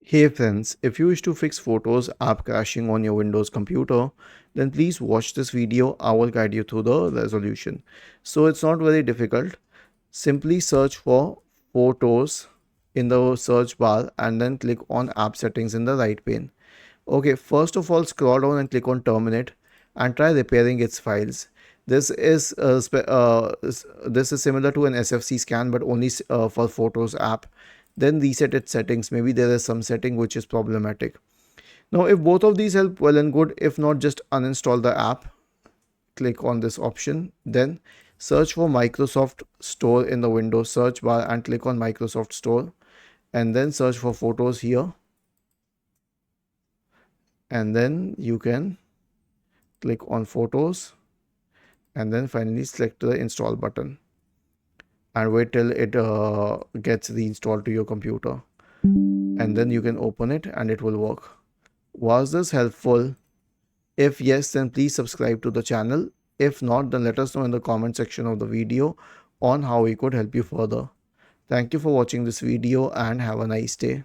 Hey friends, if you wish to fix Photos app crashing on your Windows computer, then please watch this video. I will guide you through the resolution. So it's not very difficult. Simply search for Photos in the search bar and then click on App Settings in the right pane. Okay, first of all, scroll down and click on Terminate and try repairing its files. This is similar to an SFC scan, but only for Photos app. Then reset its settings. Maybe there is some setting which is problematic. Now, if both of these help, well and good. If not, just uninstall the app. Click on this option. Then search for Microsoft Store in the Windows search bar and click on Microsoft Store. And then search for Photos here. And then you can click on Photos and then finally select the install button and wait till it gets reinstalled to your computer, and then you can open it and it will work. Was this helpful? If yes, then please subscribe to the channel. If not, then let us know in the comment section of the video on how we could help you further. Thank you for watching this video and have a nice day.